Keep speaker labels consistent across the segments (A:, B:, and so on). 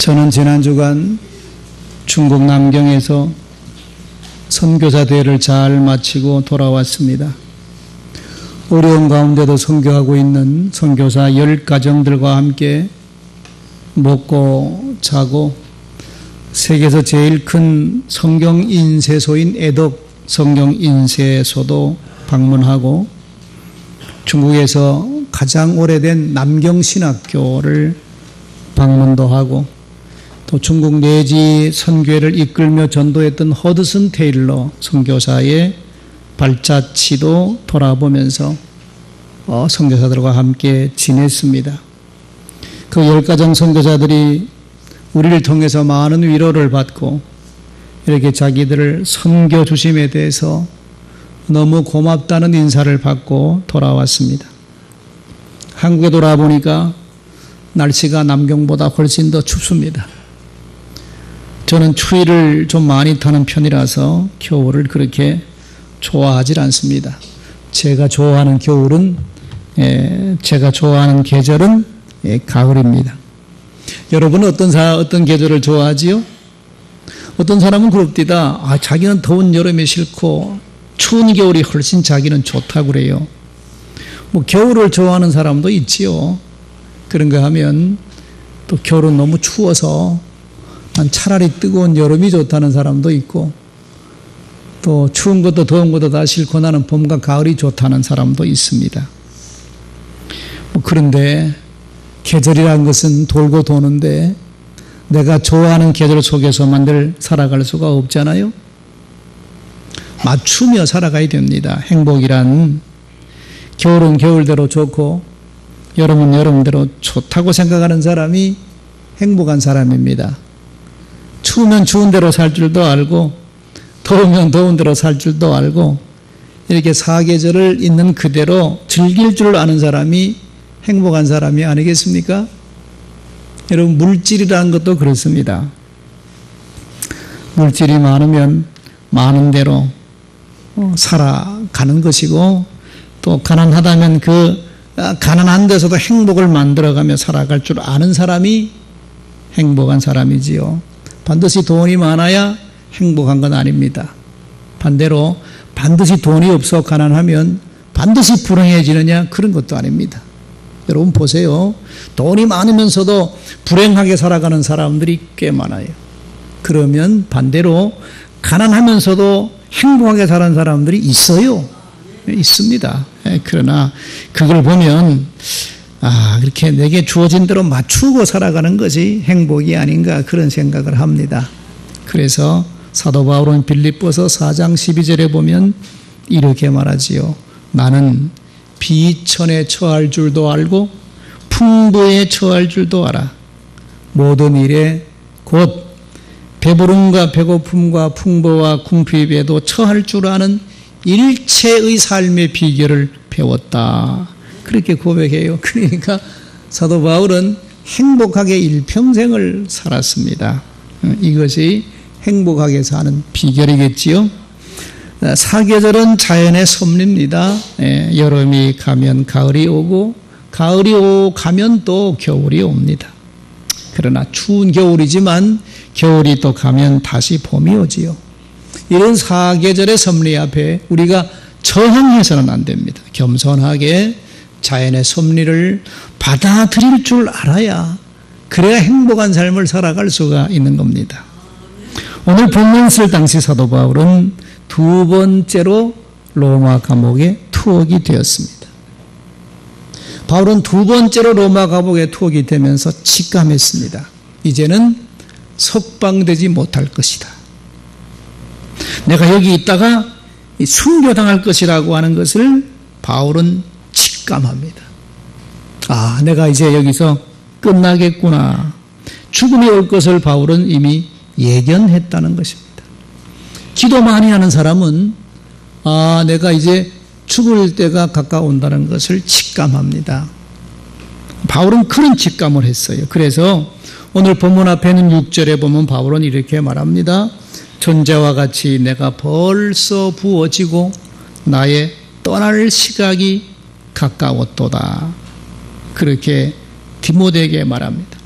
A: 저는 지난 주간 중국 남경에서 선교사 대회를 잘 마치고 돌아왔습니다. 어려운 가운데도 선교하고 있는 선교사 10가정들과 함께 먹고 자고 세계에서 제일 큰 성경인쇄소인 애덕 성경인쇄소도 방문하고 중국에서 가장 오래된 남경신학교를 방문도 하고 또 중국 내지 선교회를 이끌며 전도했던 허드슨 테일러 선교사의 발자취도 돌아보면서 선교사들과 함께 지냈습니다. 그 10가정 선교사들이 우리를 통해서 많은 위로를 받고 이렇게 자기들을 선교 주심에 대해서 너무 고맙다는 인사를 받고 돌아왔습니다. 한국에 돌아보니까 날씨가 남경보다 훨씬 더 춥습니다. 저는 추위를 좀 많이 타는 편이라서 겨울을 그렇게 좋아하지 않습니다. 제가 좋아하는 계절은 가을입니다. 여러분은 어떤 계절을 좋아하지요? 어떤 사람은 그럽디다. 자기는 더운 여름이 싫고 추운 겨울이 훨씬 자기는 좋다고 그래요. 겨울을 좋아하는 사람도 있지요. 그런가 하면 또 겨울은 너무 추워서 난 차라리 뜨거운 여름이 좋다는 사람도 있고 또 추운 것도 더운 것도 다 싫고 나는 봄과 가을이 좋다는 사람도 있습니다. 그런데 계절이라는 것은 돌고 도는데 내가 좋아하는 계절 속에서만 늘 살아갈 수가 없잖아요. 맞추며 살아가야 됩니다. 행복이란 겨울은 겨울대로 좋고 여름은 여름대로 좋다고 생각하는 사람이 행복한 사람입니다. 추우면 추운 대로 살 줄도 알고 더우면 더운 대로 살 줄도 알고 이렇게 사계절을 있는 그대로 즐길 줄 아는 사람이 행복한 사람이 아니겠습니까? 여러분, 물질이라는 것도 그렇습니다. 물질이 많으면 많은 대로 살아가는 것이고 또 가난하다면 그 가난한 데서도 행복을 만들어가며 살아갈 줄 아는 사람이 행복한 사람이지요. 반드시 돈이 많아야 행복한 건 아닙니다. 반대로 반드시 돈이 없어 가난하면 반드시 불행해지느냐? 그런 것도 아닙니다. 여러분 보세요. 돈이 많으면서도 불행하게 살아가는 사람들이 꽤 많아요. 그러면 반대로 가난하면서도 행복하게 사는 사람들이 있어요. 있습니다. 그러나 그걸 보면 그렇게 내게 주어진 대로 맞추고 살아가는 것이 행복이 아닌가 그런 생각을 합니다. 그래서 사도 바울은 빌립보서 4장 12절에 보면 이렇게 말하지요. 나는 비천에 처할 줄도 알고 풍부에 처할 줄도 알아. 모든 일에 곧 배부름과 배고픔과 풍부와 궁핍에도 처할 줄 아는 일체의 삶의 비결을 배웠다. 그렇게 고백해요. 그러니까 사도 바울은 행복하게 일평생을 살았습니다. 이것이 행복하게 사는 비결이겠지요. 사계절은 자연의 섭리입니다. 여름이 가면 가을이 오고 가을이 가면 또 겨울이 옵니다. 그러나 추운 겨울이지만 겨울이 또 가면 다시 봄이 오지요. 이런 사계절의 섭리 앞에 우리가 저항해서는 안 됩니다. 겸손하게 자연의 섭리를 받아들일 줄 알아야 그래야 행복한 삶을 살아갈 수가 있는 겁니다. 오늘 본문 쓸 당시 사도 바울은 두 번째로 로마 감옥에 투옥이 되었습니다. 바울은 두 번째로 로마 감옥에 투옥이 되면서 직감했습니다. 이제는 석방되지 못할 것이다. 내가 여기 있다가 순교당할 것이라고 하는 것을 바울은 직감합니다. 내가 이제 여기서 끝나겠구나. 죽음이 올 것을 바울은 이미 예견했다는 것입니다. 기도 많이 하는 사람은 내가 이제 죽을 때가 가까운다는 것을 직감합니다. 바울은 그런 직감을 했어요. 그래서 오늘 본문 앞에는 6절에 보면 바울은 이렇게 말합니다. 전제와 같이 내가 벌써 부어지고 나의 떠날 시각이 가까웠도다. 그렇게 디모데에게 말합니다.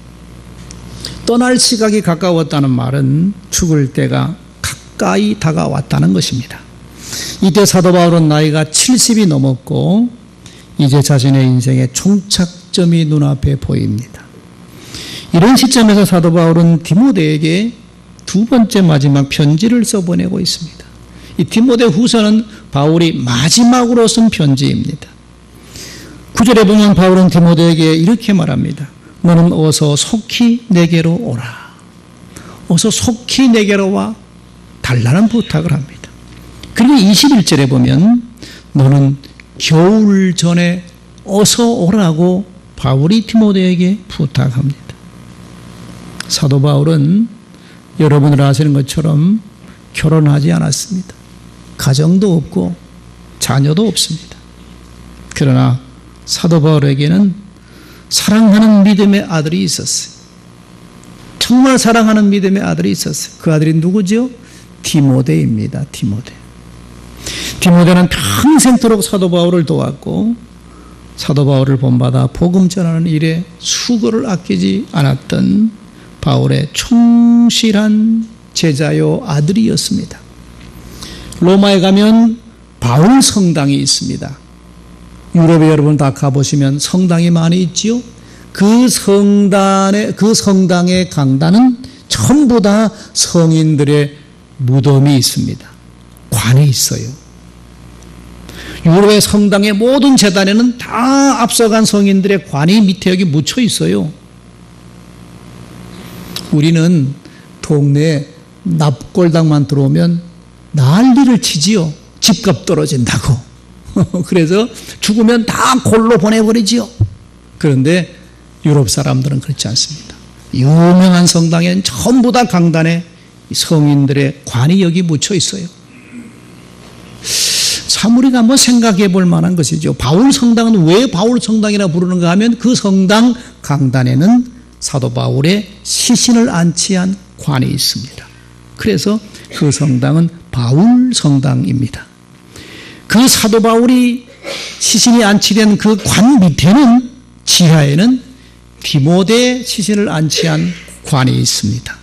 A: 떠날 시각이 가까웠다는 말은 죽을 때가 가까이 다가왔다는 것입니다. 이때 사도 바울은 나이가 70이 넘었고 이제 자신의 인생의 종착점이 눈앞에 보입니다. 이런 시점에서 사도 바울은 디모데에게 두 번째 마지막 편지를 써보내고 있습니다. 이 디모데 후서는 바울이 마지막으로 쓴 편지입니다. 9절에 보면 바울은 디모데에게 이렇게 말합니다. 너는 어서 속히 내게로 오라. 어서 속히 내게로 와 달라는 부탁을 합니다. 그리고 21절에 보면 너는 겨울 전에 어서 오라고 바울이 디모데에게 부탁합니다. 사도 바울은 여러분들 아시는 것처럼 결혼하지 않았습니다. 가정도 없고 자녀도 없습니다. 그러나 사도 바울에게는 사랑하는 믿음의 아들이 있었어요. 정말 사랑하는 믿음의 아들이 있었어요. 그 아들이 누구죠? 디모데입니다. 디모데는 평생토록 사도 바울을 도왔고 사도 바울을 본받아 복음 전하는 일에 수고를 아끼지 않았던 바울의 충실한 제자요 아들이었습니다. 로마에 가면 바울 성당이 있습니다. 유럽에 여러분 다 가보시면 성당이 많이 있지요. 그 성당의 강단은 전부 다 성인들의 무덤이 있습니다. 관이 있어요. 유럽의 성당의 모든 제단에는 다 앞서간 성인들의 관이 밑에 여기 묻혀 있어요. 우리는 동네에 납골당만 들어오면 난리를 치지요. 집값 떨어진다고. 그래서 죽으면 다 골로 보내버리지요. 그런데 유럽 사람들은 그렇지 않습니다. 유명한 성당엔 전부 다 강단에 성인들의 관이 여기 묻혀 있어요. 참 우리가 한번 생각해 볼 만한 것이죠. 바울 성당은 왜 바울 성당이라 부르는가 하면 그 성당 강단에는 사도 바울의 시신을 안치한 관이 있습니다. 그래서 그 성당은 바울 성당입니다. 그 사도 바울이 시신이 안치된 그 관 밑에는 지하에는 디모데 시신을 안치한 관이 있습니다.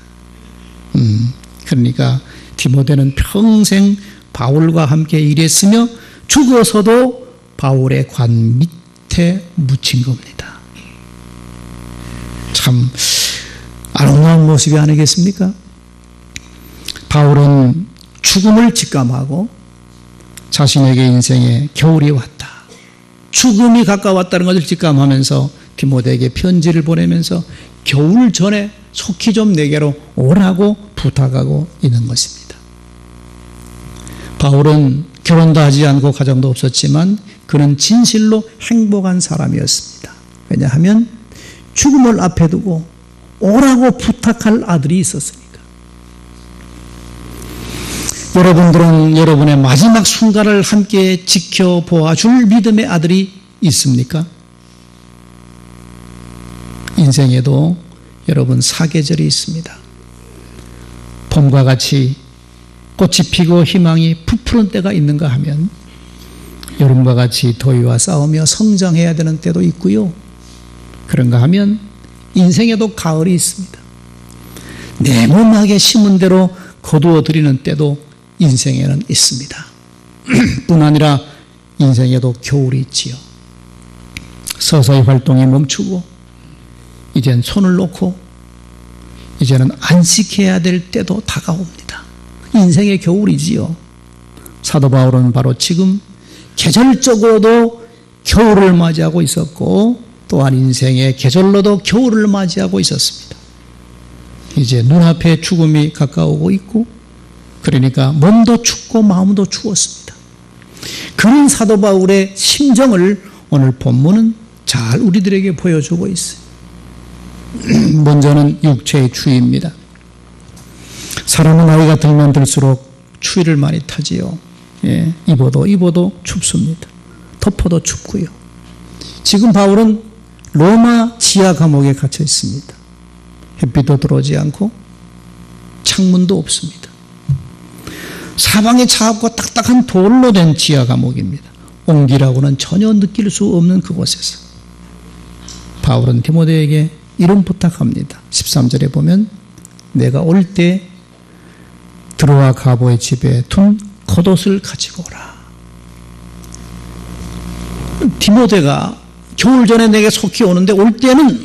A: 그러니까 디모데는 평생 바울과 함께 일했으며 죽어서도 바울의 관 밑에 묻힌 겁니다. 참 아름다운 모습이 아니겠습니까? 바울은 죽음을 직감하고 자신에게 인생에 겨울이 왔다, 죽음이 가까웠다는 것을 직감하면서 디모데에게 편지를 보내면서 겨울 전에 속히 좀 내게로 오라고 부탁하고 있는 것입니다. 바울은 결혼도 하지 않고 가정도 없었지만 그는 진실로 행복한 사람이었습니다. 왜냐하면 죽음을 앞에 두고 오라고 부탁할 아들이 있었으니까. 여러분들은 여러분의 마지막 순간을 함께 지켜보아 줄 믿음의 아들이 있습니까? 인생에도 여러분 사계절이 있습니다. 봄과 같이 꽃이 피고 희망이 부푸른 때가 있는가 하면 여름과 같이 더위와 싸우며 성장해야 되는 때도 있고요. 그런가 하면 인생에도 가을이 있습니다. 네모나게 심은 대로 거두어 들이는 때도 인생에는 있습니다. 뿐 아니라 인생에도 겨울이 있지요. 서서히 활동이 멈추고 이젠 손을 놓고 이제는 안식해야 될 때도 다가옵니다. 인생의 겨울이지요. 사도 바울은 바로 지금 계절적으로도 겨울을 맞이하고 있었고 또한 인생의 계절로도 겨울을 맞이하고 있었습니다. 이제 눈앞에 죽음이 가까우고 있고 그러니까 몸도 춥고 마음도 추웠습니다. 그런 사도 바울의 심정을 오늘 본문은 잘 우리들에게 보여주고 있어요. 먼저는 육체의 추위입니다. 사람은 나이가 들면 들수록 추위를 많이 타지요. 예, 입어도 춥습니다. 덮어도 춥고요. 지금 바울은 로마 지하 감옥에 갇혀 있습니다. 햇빛도 들어오지 않고 창문도 없습니다. 사방이 차갑고 딱딱한 돌로 된 지하 감옥입니다. 온기라고는 전혀 느낄 수 없는 그곳에서 바울은 디모데에게 이런 부탁합니다. 13절에 보면 내가 올 때 들어와 가보의 집에 둔 겉옷을 가지고 오라. 디모데가 겨울 전에 내게 속히 오는데 올 때는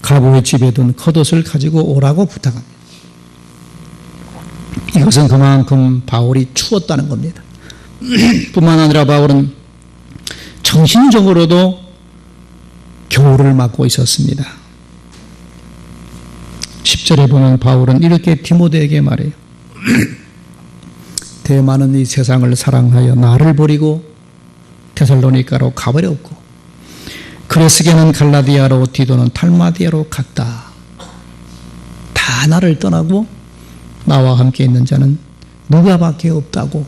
A: 가보의 집에 둔 겉옷을 가지고 오라고 부탁합니다. 이것은 그만큼 바울이 추웠다는 겁니다. 뿐만 아니라 바울은 정신적으로도 겨울을 맞고 있었습니다. 10절에 보면 바울은 이렇게 디모데에게 말해요. 대만은 이 세상을 사랑하여 나를 버리고 데살로니가로 가버렸고 그레스게는 갈라디아로 디도는 달마디아로 갔다. 다 나를 떠나고 나와 함께 있는 자는 누가밖에 없다고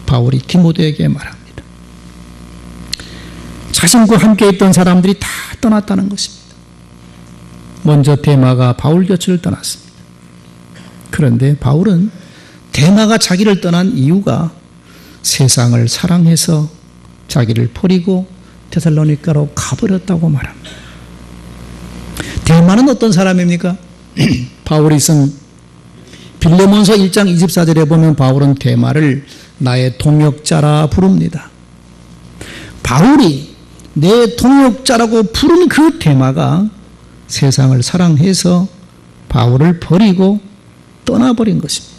A: 바울이 디모데에게 말합니다. 자신과 함께 있던 사람들이 다 떠났다는 것입니다. 먼저 데마가 바울 곁을 떠났습니다. 그런데 바울은 데마가 자기를 떠난 이유가 세상을 사랑해서 자기를 버리고 데살로니가로 가버렸다고 말합니다. 데마는 어떤 사람입니까? 바울이 쓴 빌레몬서 1장 24절에 보면 바울은 데마를 나의 동역자라 부릅니다. 바울이 내 동역자라고 부른 그 데마가 세상을 사랑해서 바울을 버리고 떠나버린 것입니다.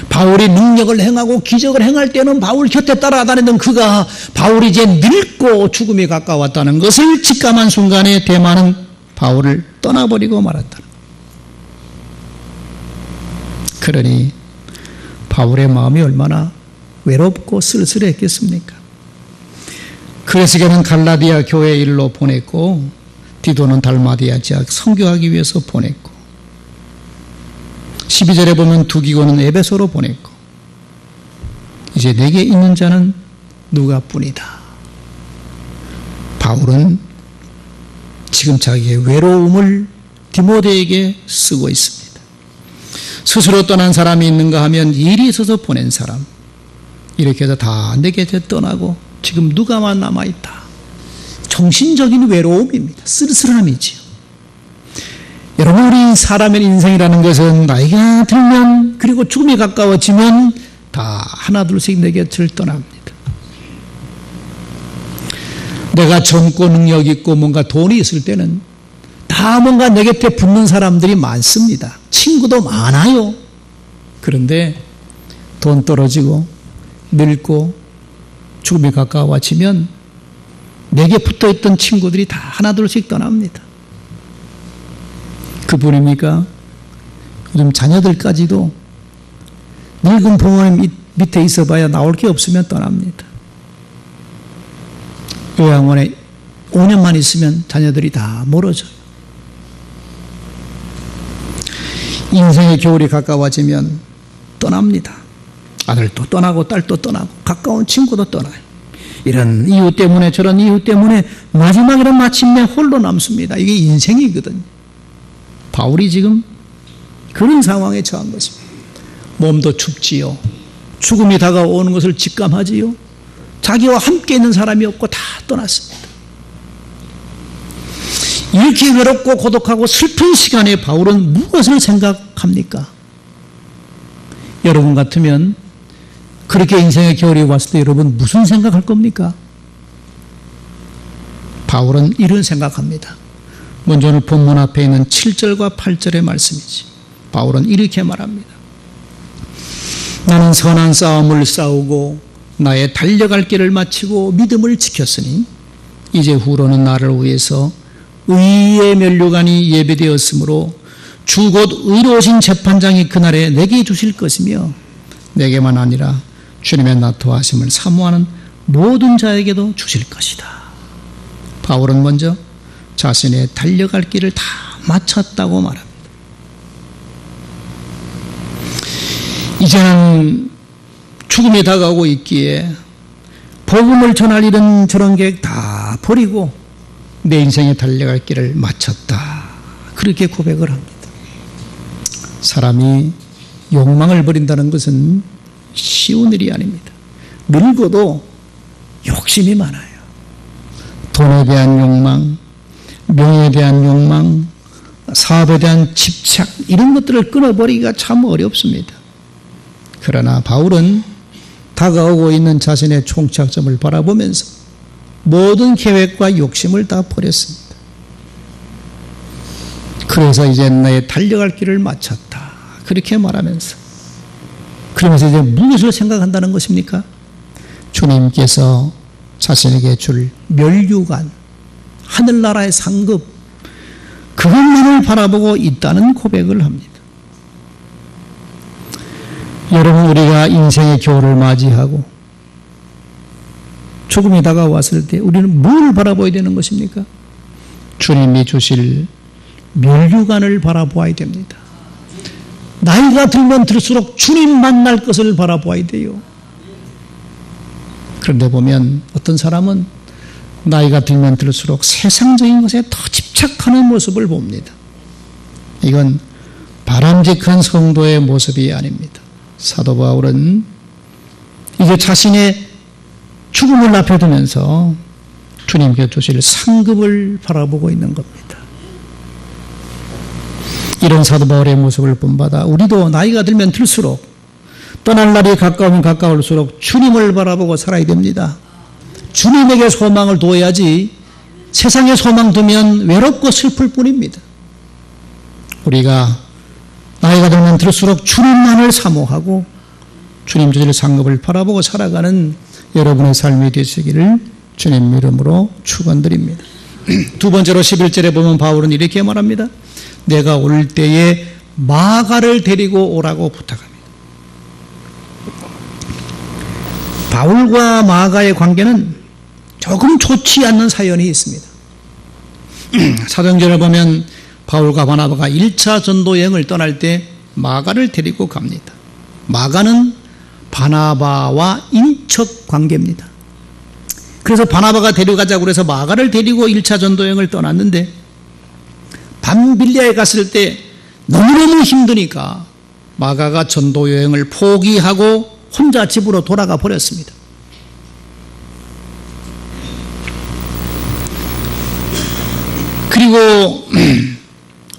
A: 바울이 능력을 행하고 기적을 행할 때는 바울 곁에 따라다니던 그가 바울이 이제 늙고 죽음에 가까웠다는 것을 직감한 순간에 데마는 바울을 떠나버리고 말았다. 그러니 바울의 마음이 얼마나 외롭고 쓸쓸했겠습니까? 그레스게는 갈라디아 교회 일로 보냈고 디도는 달마디아 지역 선교하기 위해서 보냈고 12절에 보면 두기고는 에베소로 보냈고 이제 내게 있는 자는 누가뿐이다. 바울은 지금 자기의 외로움을 디모데에게 쓰고 있습니다. 스스로 떠난 사람이 있는가 하면 일이 있어서 보낸 사람, 이렇게 해서 다 내 곁에 떠나고 지금 누가만 남아있다. 정신적인 외로움입니다. 쓸쓸함이지요. 여러분, 우리 사람의 인생이라는 것은 나이가 들면 그리고 죽음이 가까워지면 다 하나 둘씩 내 곁을 떠납니다. 내가 젊고 능력 있고 뭔가 돈이 있을 때는 다 뭔가 내 곁에 붙는 사람들이 많습니다. 친구도 많아요. 그런데 돈 떨어지고 늙고 죽음이 가까워지면 내게 붙어있던 친구들이 다 하나 둘씩 떠납니다. 그뿐입니까? 요즘 자녀들까지도 늙은 부모님 밑에 있어봐야 나올 게 없으면 떠납니다. 요양원에 5년만 있으면 자녀들이 다 멀어져요. 인생의 겨울이 가까워지면 떠납니다. 아들도 떠나고 딸도 떠나고 가까운 친구도 떠나요. 이런 이유 때문에 저런 이유 때문에 마지막에는 마침내 홀로 남습니다. 이게 인생이거든요. 바울이 지금 그런 상황에 처한 것입니다. 몸도 춥지요. 죽음이 다가오는 것을 직감하지요. 자기와 함께 있는 사람이 없고 다 떠났습니다. 이렇게 외롭고 고독하고 슬픈 시간에 바울은 무엇을 생각합니까? 여러분 같으면 그렇게 인생의 겨울이 왔을 때 여러분 무슨 생각할 겁니까? 바울은 이런 생각합니다. 먼저 오늘 본문 앞에 있는 7절과 8절의 말씀이지. 바울은 이렇게 말합니다. 나는 선한 싸움을 싸우고 나의 달려갈 길을 마치고 믿음을 지켰으니 이제 후로는 나를 위해서 의의 면류관이 예배되었으므로 주 곧 의로우신 재판장이 그날에 내게 주실 것이며 내게만 아니라 주님의 나타나심을 사모하는 모든 자에게도 주실 것이다. 바울은 먼저 자신의 달려갈 길을 다 마쳤다고 말합니다. 이제는 죽음이 다가오고 있기에 복음을 전할 일은 저런 계획 다 버리고 내 인생에 달려갈 길을 마쳤다. 그렇게 고백을 합니다. 사람이 욕망을 버린다는 것은 쉬운 일이 아닙니다. 늙어도 욕심이 많아요. 돈에 대한 욕망, 명예에 대한 욕망, 사업에 대한 집착, 이런 것들을 끊어버리기가 참 어렵습니다. 그러나 바울은 다가오고 있는 자신의 총착점을 바라보면서 모든 계획과 욕심을 다 버렸습니다. 그래서 이제 나의 달려갈 길을 마쳤다. 그렇게 말하면서, 그러면서 이제 무엇을 생각한다는 것입니까? 주님께서 자신에게 줄 면류관, 하늘나라의 상급, 그것만을 바라보고 있다는 고백을 합니다. 여러분, 우리가 인생의 겨울을 맞이하고 죽음이 다가왔을 때 우리는 뭘 바라봐야 되는 것입니까? 주님이 주실 면류관을 바라보아야 됩니다. 나이가 들면 들수록 주님 만날 것을 바라보아야 돼요. 그런데 보면 어떤 사람은 나이가 들면 들수록 세상적인 것에 더 집착하는 모습을 봅니다. 이건 바람직한 성도의 모습이 아닙니다. 사도 바울은 이제 자신의 죽음을 앞에 두면서 주님께 주실 상급을 바라보고 있는 겁니다. 이런 사도 바울의 모습을 본받아 우리도 나이가 들면 들수록, 떠날 날이 가까우면 가까울수록 주님을 바라보고 살아야 됩니다. 주님에게 소망을 둬야지 세상에 소망 두면 외롭고 슬플 뿐입니다. 우리가 나이가 들면 들수록 주님만을 사모하고 주님 주실 상급을 바라보고 살아가는 여러분의 삶이 되시기를 주님 이름으로 축원드립니다. 두 번째로 11절에 보면 바울은 이렇게 말합니다. 내가 올 때에 마가를 데리고 오라고 부탁합니다. 바울과 마가의 관계는 조금 좋지 않는 사연이 있습니다. 사도행전을 보면 바울과 바나바가 1차 전도 여행을 떠날 때 마가를 데리고 갑니다. 마가는 바나바와 인척 관계입니다. 그래서 바나바가 데려가자고 해서 마가를 데리고 1차 전도 여행을 떠났는데 밤빌리아에 갔을 때 너무너무 힘드니까 마가가 전도 여행을 포기하고 혼자 집으로 돌아가 버렸습니다. 그리고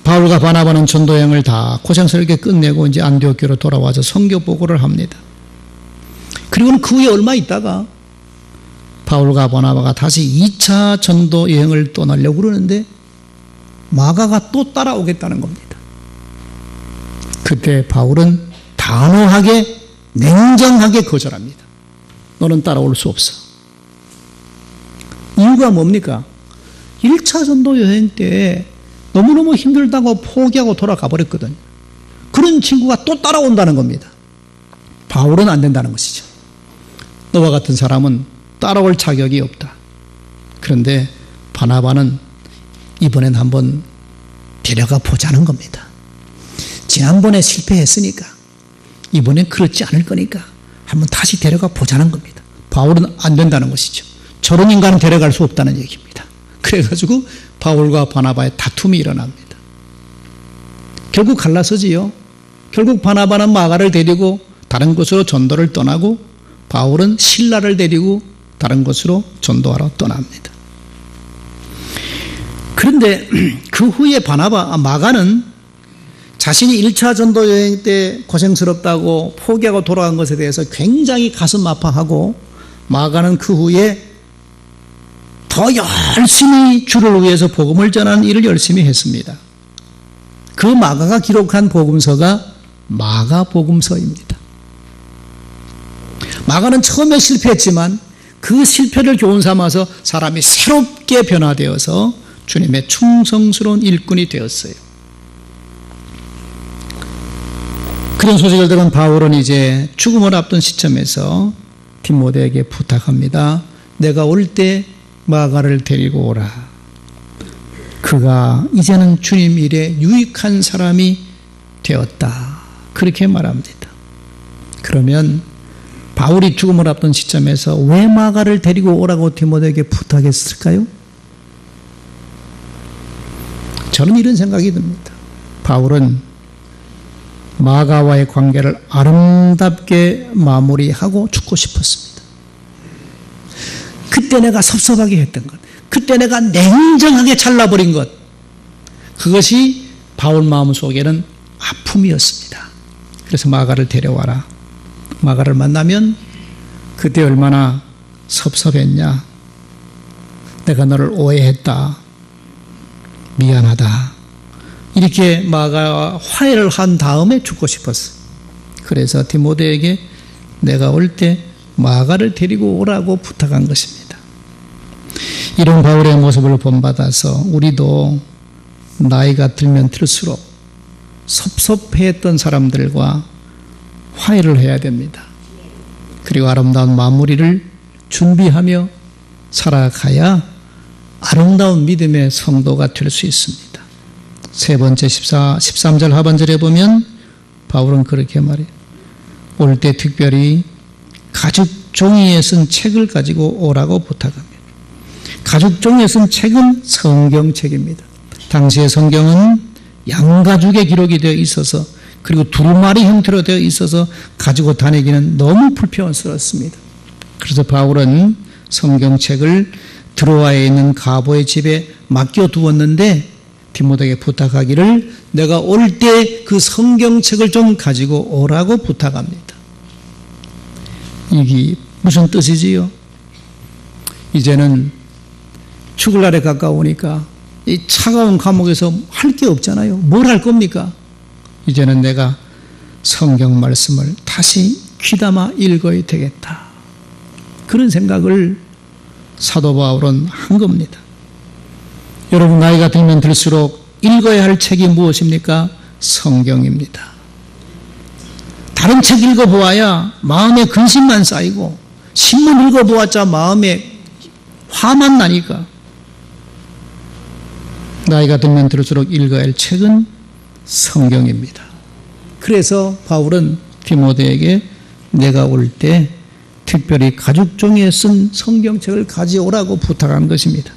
A: 바울과 바나바는 전도 여행을 다 고생스럽게 끝내고 이제 안디옥교로 돌아와서 선교 보고를 합니다. 그리고는 그 후에 얼마 있다가 바울과 바나바가 다시 2차 전도 여행을 떠나려고 그러는데 마가가 또 따라오겠다는 겁니다. 그때 바울은 단호하게 냉정하게 거절합니다. 너는 따라올 수 없어. 이유가 뭡니까? 1차 전도 여행 때 너무너무 힘들다고 포기하고 돌아가 버렸거든요. 그런 친구가 또 따라온다는 겁니다. 바울은 안 된다는 것이죠. 너와 같은 사람은 따라올 자격이 없다. 그런데 바나바는 이번엔 한번 데려가 보자는 겁니다. 지난번에 실패했으니까 이번엔 그렇지 않을 거니까 한번 다시 데려가 보자는 겁니다. 바울은 안 된다는 것이죠. 저런 인간은 데려갈 수 없다는 얘기입니다. 그래가지고 바울과 바나바의 다툼이 일어납니다. 결국 갈라서지요. 결국 바나바는 마가를 데리고 다른 곳으로 전도를 떠나고 바울은 실라를 데리고 다른 곳으로 전도하러 떠납니다. 그런데 그 후에 마가는 자신이 1차 전도 여행 때 고생스럽다고 포기하고 돌아간 것에 대해서 굉장히 가슴 아파하고 마가는 그 후에 더 열심히 주를 위해서 복음을 전하는 일을 열심히 했습니다. 그 마가가 기록한 복음서가 마가복음서입니다. 마가는 처음에 실패했지만 그 실패를 교훈 삼아서 사람이 새롭게 변화되어서 주님의 충성스러운 일꾼이 되었어요. 그런 소식을 들은 바울은 이제 죽음을 앞둔 시점에서 디모데에게 부탁합니다. 내가 올 때 마가를 데리고 오라. 그가 이제는 주님 일에 유익한 사람이 되었다. 그렇게 말합니다. 그러면 바울이 죽음을 앞둔 시점에서 왜 마가를 데리고 오라고 디모데에게 부탁했을까요? 저는 이런 생각이 듭니다. 바울은 마가와의 관계를 아름답게 마무리하고 죽고 싶었습니다. 그때 내가 섭섭하게 했던 것, 그때 때 내가 냉정하게 잘라버린 것, 그것이 바울 마음속에는 아픔이었습니다. 그래서 마가를 데려와라. 마가를 만나면 그때 얼마나 섭섭했냐. 내가 너를 오해했다. 미안하다. 이렇게 마가와 화해를 한 다음에 죽고 싶었어. 그래서 디모데에게 내가 올 때 마가를 데리고 오라고 부탁한 것입니다. 이런 바울의 모습을 본받아서 우리도 나이가 들면 들수록 섭섭해했던 사람들과 화해를 해야 됩니다. 그리고 아름다운 마무리를 준비하며 살아가야 아름다운 믿음의 성도가 될 수 있습니다. 세 번째 13절 하반절에 보면 바울은 그렇게 말해요. 올 때 특별히 가죽 종이에 쓴 책을 가지고 오라고 부탁합니다. 가죽 종이에 쓴 책은 성경책입니다. 당시의 성경은 양가죽에 기록이 되어 있어서, 그리고 두루마리 형태로 되어 있어서 가지고 다니기는 너무 불편스럽습니다. 그래서 바울은 성경책을 드로아에 있는 가보의 집에 맡겨두었는데 디모데에게 부탁하기를 내가 올 때 그 성경책을 좀 가지고 오라고 부탁합니다. 이게 무슨 뜻이지요? 이제는 죽을 날에 가까우니까 이 차가운 감옥에서 할 게 없잖아요. 뭘 할 겁니까? 이제는 내가 성경 말씀을 다시 귀담아 읽어야 되겠다. 그런 생각을 사도 바울은 한 겁니다. 여러분 나이가 들면 들수록 읽어야 할 책이 무엇입니까? 성경입니다. 다른 책 읽어보아야 마음에 근심만 쌓이고, 신문 읽어보았자 마음에 화만 나니까. 나이가 들면 들수록 읽어야 할 책은 성경입니다. 그래서 바울은 디모데에게 내가 올 때 특별히 가죽종이에 쓴 성경책을 가져오라고 부탁한 것입니다.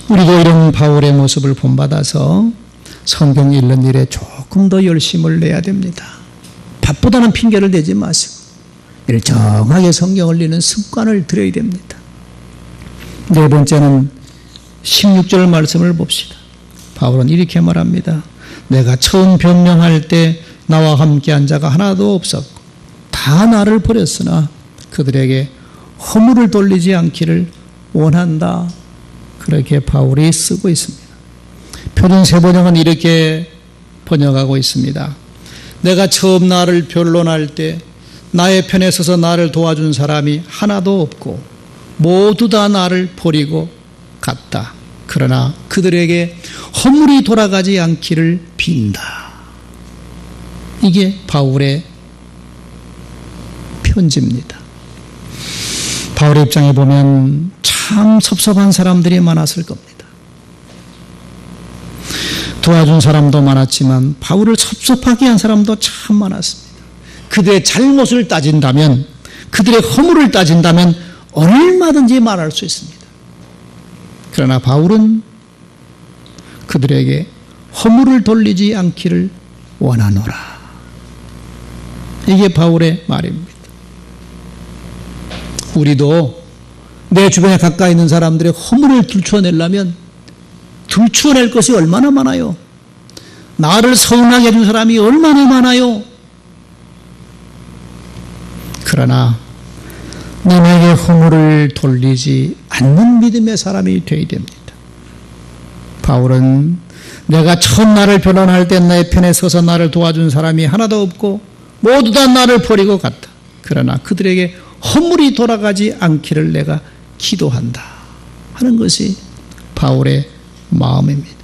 A: 우리도 이런 바울의 모습을 본받아서 성경 읽는 일에 조금 더 열심을 내야 됩니다. 바쁘다는 핑계를 대지 마시고 일정하게 성경을 읽는 습관을 들여야 됩니다. 네 번째는 16절 말씀을 봅시다. 바울은 이렇게 말합니다. 내가 처음 변명할 때 나와 함께한 자가 하나도 없었고 다 나를 버렸으나 그들에게 허물을 돌리지 않기를 원한다. 그렇게 바울이 쓰고 있습니다. 표준 세번역은 이렇게 번역하고 있습니다. 내가 처음 나를 변론할 때 나의 편에 서서 나를 도와준 사람이 하나도 없고 모두 다 나를 버리고 갔다. 그러나 그들에게 허물이 돌아가지 않기를 빈다. 이게 바울의 편지입니다. 바울의 입장에 보면 참 섭섭한 사람들이 많았을 겁니다. 도와준 사람도 많았지만 바울을 섭섭하게 한 사람도 참 많았습니다. 그들의 잘못을 따진다면, 그들의 허물을 따진다면 얼마든지 말할 수 있습니다. 그러나 바울은 그들에게 허물을 돌리지 않기를 원하노라. 이게 바울의 말입니다. 우리도 내 주변에 가까이 있는 사람들의 허물을 들추어내려면 들추어낼 것이 얼마나 많아요. 나를 서운하게 해준 사람이 얼마나 많아요. 그러나 남에게 허물을 돌리지 않는 믿음의 사람이 되어야 됩니다. 바울은 내가 처음 나를 변론할 때 내 편에 서서 나를 도와준 사람이 하나도 없고 모두 다 나를 버리고 갔다. 그러나 그들에게 허물이 돌아가지 않기를 내가 기도한다 하는 것이 바울의 마음입니다.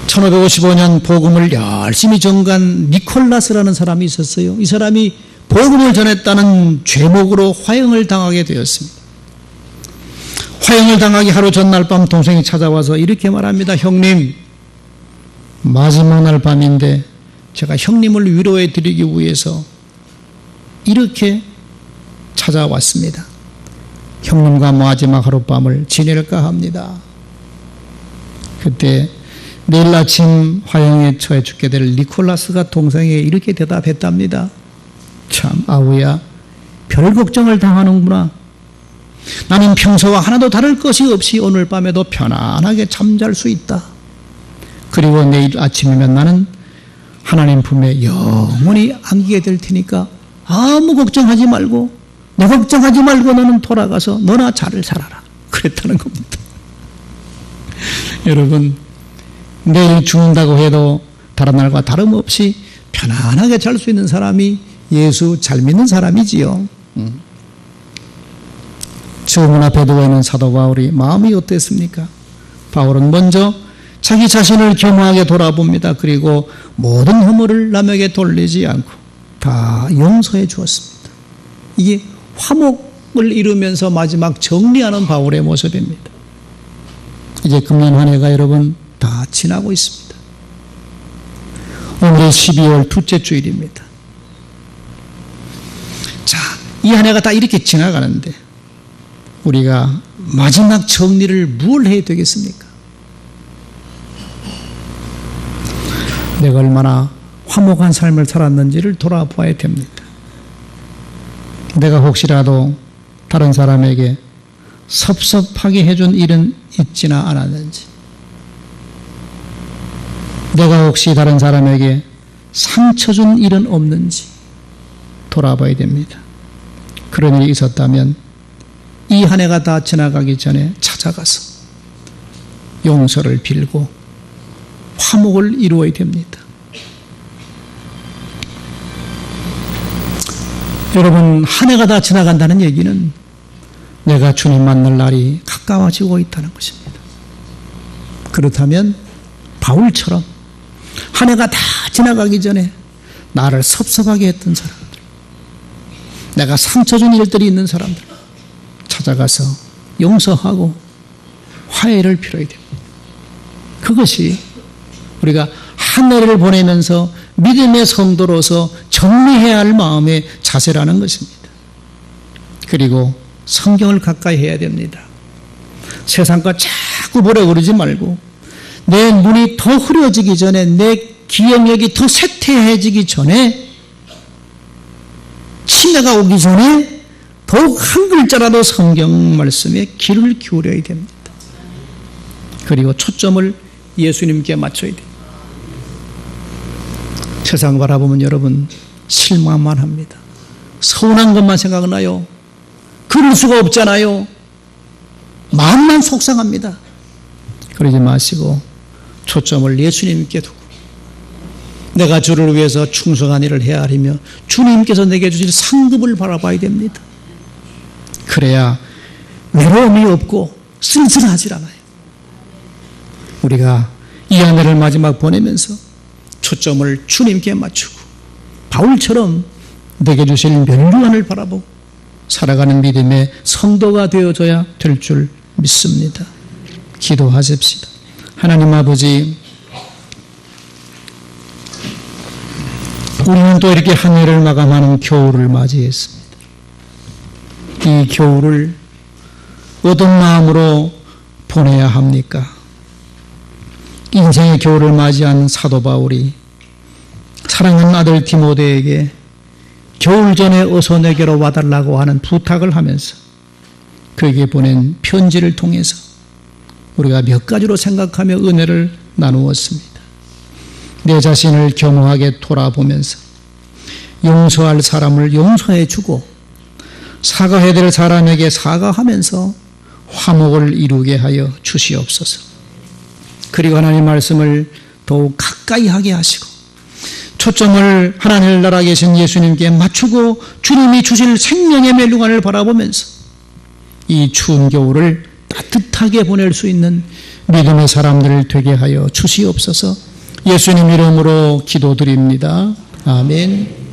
A: 1555년 복음을 열심히 전간 니콜라스라는 사람이 있었어요. 이 사람이 복음을 전했다는 죄목으로 화형을 당하게 되었습니다. 화형을 당하기 하루 전날 밤 동생이 찾아와서 이렇게 말합니다. 형님, 마지막 날 밤인데 제가 형님을 위로해 드리기 위해서 이렇게 찾아왔습니다. 형님과 마지막 하룻밤을 지낼까 합니다. 그때 내일 아침 화형에 처해 죽게 될 니콜라스가 동생에게 이렇게 대답했답니다. 참 아우야, 별 걱정을 당하는구나. 나는 평소와 하나도 다를 것이 없이 오늘 밤에도 편안하게 잠잘 수 있다. 그리고 내일 아침이면 나는 하나님 품에 영원히 안기게 될 테니까 아무 걱정하지 말고, 너 걱정하지 말고 너는 돌아가서 너나 잘 살아라. 그랬다는 겁니다. 여러분, 내일 죽는다고 해도 다른 날과 다름없이 편안하게 잘 수 있는 사람이 예수 잘 믿는 사람이지요. 저문 앞에 누워있는 사도 바울이 마음이 어땠습니까? 바울은 먼저 자기 자신을 겸허하게 돌아봅니다. 그리고 모든 허물을 남에게 돌리지 않고 다 용서해 주었습니다. 이게 화목을 이루면서 마지막 정리하는 바울의 모습입니다. 이제 금년 한 해가 여러분 다 지나고 있습니다. 오늘이 12월 둘째 주일입니다. 자, 이 한 해가 다 이렇게 지나가는데 우리가 마지막 정리를 뭘 해야 되겠습니까? 내가 얼마나 화목한 삶을 살았는지를 돌아보아야 됩니다. 내가 혹시라도 다른 사람에게 섭섭하게 해준 일은 있지나 않았는지, 내가 혹시 다른 사람에게 상처 준 일은 없는지 돌아봐야 됩니다. 그런 일이 있었다면 이 한 해가 다 지나가기 전에 찾아가서 용서를 빌고 화목을 이루어야 됩니다. 여러분, 한 해가 다 지나간다는 얘기는 내가 주님 만날 날이 가까워지고 있다는 것입니다. 그렇다면 바울처럼 한 해가 다 지나가기 전에 나를 섭섭하게 했던 사람들, 내가 상처 준 일들이 있는 사람들 찾아가서 용서하고 화해를 빌어야 됩니다. 그것이 우리가 한 해를 보내면서 믿음의 성도로서 정리해야 할 마음의 자세라는 것입니다. 그리고 성경을 가까이 해야 됩니다. 세상과 자꾸 보려 그러지 말고 내 눈이 더 흐려지기 전에, 내 기억력이 더 쇠퇴해지기 전에, 치매가 오기 전에 더욱 한 글자라도 성경 말씀에 귀를 기울여야 됩니다. 그리고 초점을 예수님께 맞춰야 됩니다. 세상 바라보면 여러분 실망만 합니다. 서운한 것만 생각나요. 그럴 수가 없잖아요. 마음만 속상합니다. 그러지 마시고 초점을 예수님께 두고 내가 주를 위해서 충성한 일을 헤아리며 주님께서 내게 주실 상급을 바라봐야 됩니다. 그래야 외로움이 없고 쓸쓸하지 않아요. 우리가 이 한 해를 마지막 보내면서 초점을 주님께 맞추고 바울처럼 내게 주실 면류관을 바라보고 살아가는 믿음의 성도가 되어져야 될 줄 믿습니다. 기도하십시다. 하나님 아버지, 우리는 또 이렇게 한 해를 마감하는 겨울을 맞이했습니다. 이 겨울을 어떤 마음으로 보내야 합니까? 인생의 겨울을 맞이한 사도 바울이 사랑하는 아들 디모데에게 겨울 전에 어서 내게로 와달라고 하는 부탁을 하면서 그에게 보낸 편지를 통해서 우리가 몇 가지로 생각하며 은혜를 나누었습니다. 내 자신을 겸허하게 돌아보면서 용서할 사람을 용서해 주고 사과해야 될 사람에게 사과하면서 화목을 이루게 하여 주시옵소서. 그리고 하나님 말씀을 더욱 가까이 하게 하시고 초점을 하나님 나라 계신 예수님께 맞추고 주님이 주실 생명의 멸류관을 바라보면서 이 추운 겨울을 따뜻하게 보낼 수 있는 믿음의 사람들 되게 하여 주시옵소서. 예수님 이름으로 기도드립니다. 아멘.